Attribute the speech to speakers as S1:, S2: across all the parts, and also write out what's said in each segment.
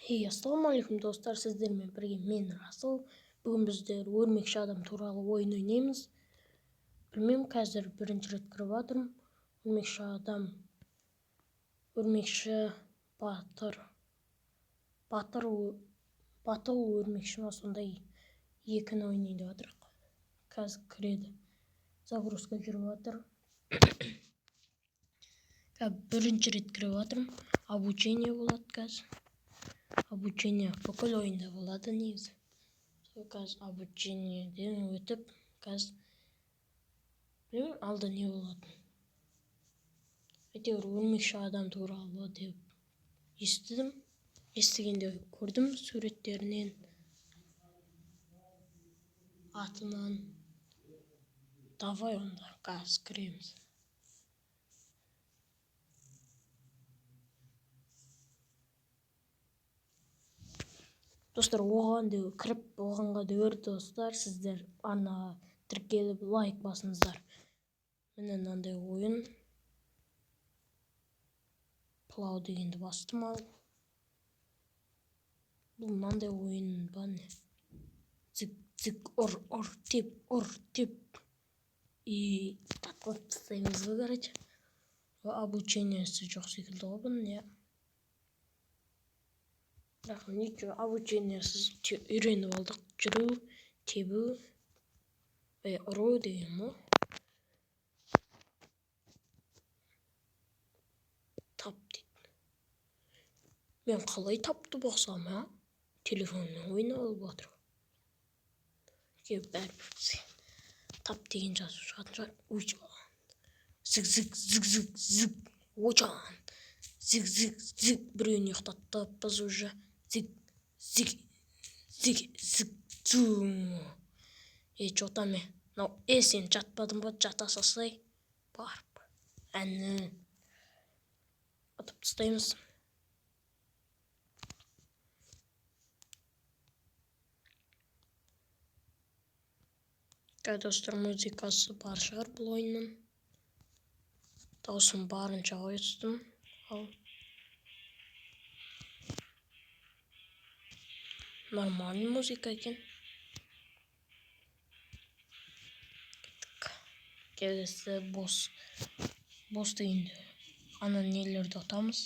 S1: Ассалаумағалейкум достар, сіздермен бірге мен Расыл. Бүгін біздер өрмекші адам туралы ойын ойнаймыз. Білмеймін, қазір бірінші рет кіріп жатырмын. Өрмекші адам, өрмекші батыр, батыл өрмекші ма, сондай екіні ойнайын деп жатырмық. Қазір кіреді. Загрузка жүріп жатыр. Бірінші рет кіріп жатырмын. Обучение болады қазір. Обучение бүкіл ойында болады негізі. Қазір обучениеден өтіп, қазір білмеймін, алда не болады. Әйтеуір өрмекші адам туралы деп естідім. Естігенде көрдім суреттерінен, атынан. Давай онда қазір кіреміз. Достар, оғанға дөр достар, сіздер ана тіркеліп лайк басыңыздар. Міне мынандай ойын. Плау дегенді бастым ал. Бұл мынандай ойын ба не? Зік, ұр, теп. И так вот тастаймыз ғой, короче. Обучениесі жоқ секілді ғой бұның, не? Бірақ ничего, обучениесіз үйреніп алдық. Жүру, тебу, ұру деген мо? Тап дейді. Мен қалай тапты бақсам, а? Телефонмен ойнап алып отыр. Бәрібір тап деген жазып шығатын шығар. Очан. Зік. Очан. Зік. Біреуін ұйықтаттаппыз уже. Зік. Чо там мен? Сен жатпадың ба? Жата салсай. Барып. Әні. Атып тастаймыз. Достар, музыкасы бар шығар бұл ойынның. Дауысын барынша қойыстым. Нормальный музыка екен. Келесі бос дегенде ана нелерді ұтамыз.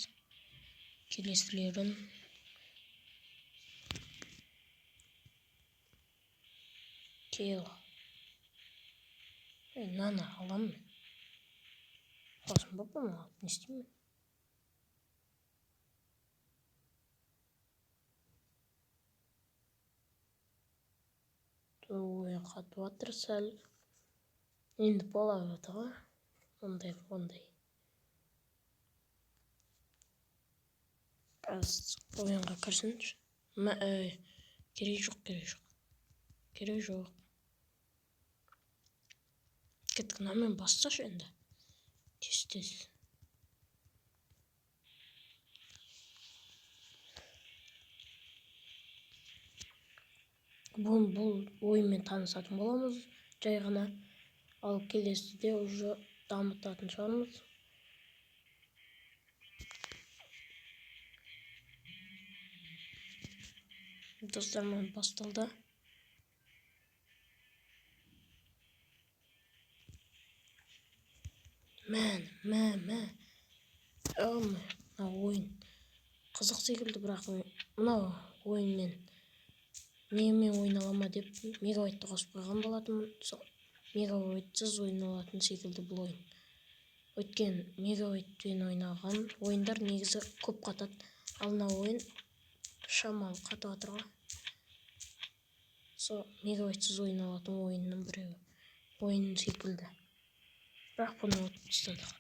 S1: Келесілерін. Кел. Нана аламын. Қосын ба бұны алып не істеймін? Ойын қатып жатыр сәл. Енді бола өті ғой. Ондай. Қазір ойынға кірсінші. Керек жоқ. Кеттік, намен басташы енді. Тез. Бұл ойынмен танысатын боламыз. Жай ғана. Ал келесіде уже дамытатын шығармыз. Достармен басталды. Мә. Мына ойын қызық секілді, бірақ мынау ойынмен немен ойналама деп мегабайтты қосып қойған болатын. Мегабайтсыз ойналатын секілді бұл ойын. Өткен мегабайтпен ойнаған ойындар негізі көп қатады. Ал мына ойын шамалы қатып жатыр ғой. Мегабайтсыз ойналатын ойынның біреуі. Ойын секілді. Бірақ бұны өтіп тастадық.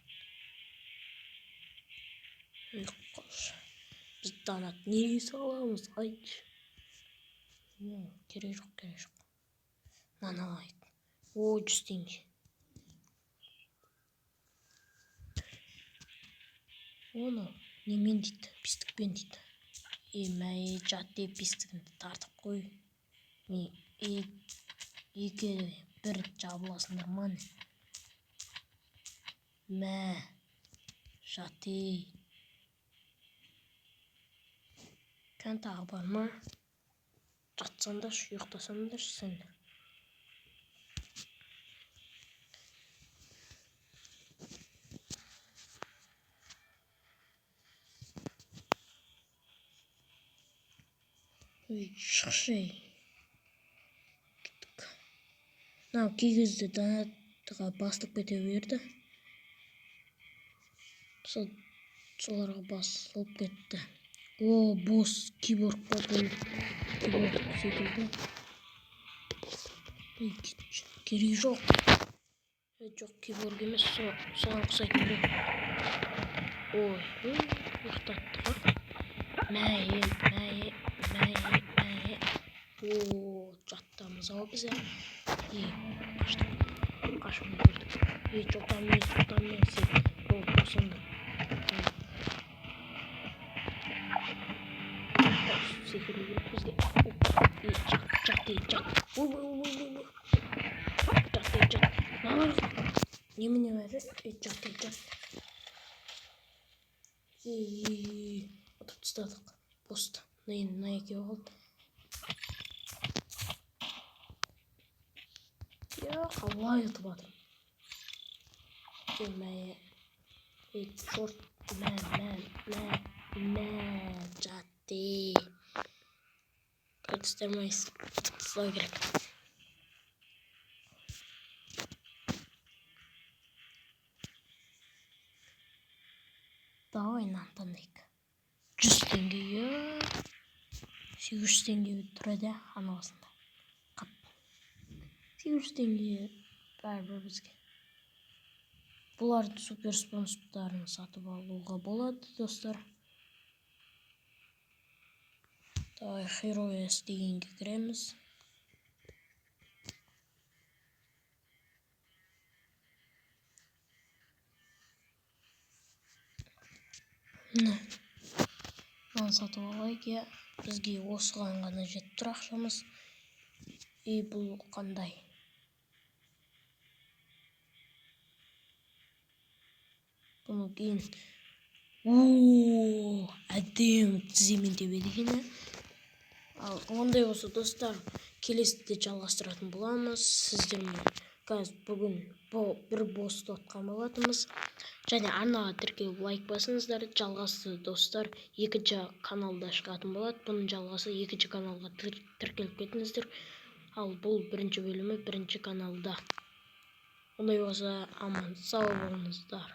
S1: Біз донат неге саламыз? Айтшы. Керек жоқ. Мынаны алайық. 100 теңге. Оны немен дейді? Пистікпен дейді. Мәй жат деп пистігінді тартып қой. Екі бір жабыласыңдар маны. Мә. Жат. Кән тағы бар ма? Жатсаңдар, ұйықтасаңдар сендер. Ой, шықшай. Кеттік. Мынау кей кезде донатқа басылып кете берді. Соларға басылып кетті. О, босс киборг па бұл? Киборг секілді. Керегі жоқ. Жоқ, киборг емес, соған ұқсайтын біреу. Ой, ұйықтатты ғой. Мәйе. О, жаттамыз ау біз, қаштық. Қашып көрдік. Жоқтан мен сен. О, босыңды. Секіру керек бізге. Жат. Жат. Немене бәрі? Жат. Отып тастадық. Босты. Мына екеуі қалды. Қалай ұтып атыр? Шорт. Жатты. Қайтыстырмайыз. Ұтып тастау керек. Давай нантандайық. 100 теңгеге 800 теңге тұрады аналасында. 800 теңге бәрібір бізге. Бұлардың супер спонсордарын сатып алуға болады, достар. Давай Heroes дегенге кіреміз. Мынаны сатып алайық. Бізге осыған ғана жетіп тұр ақшамыз. Бұл қандай? Бұны кейін әдем тіземен тебеді екен. Ал ондай болса, достар, келесіде жалғастыратын боламыз. Сіздермен қазір бүгін бір босты отқан болатынбыз. Және арнаға тіркеліп лайк басыңыздар. Жалғасы, достар, екінші каналда шығатын болады. Бұның жалғасы екінші каналға тіркеліп кетіңіздер. Ал бұл бірінші бөлімі бірінші каналда. Ондай болса, аман сау болыңыздар.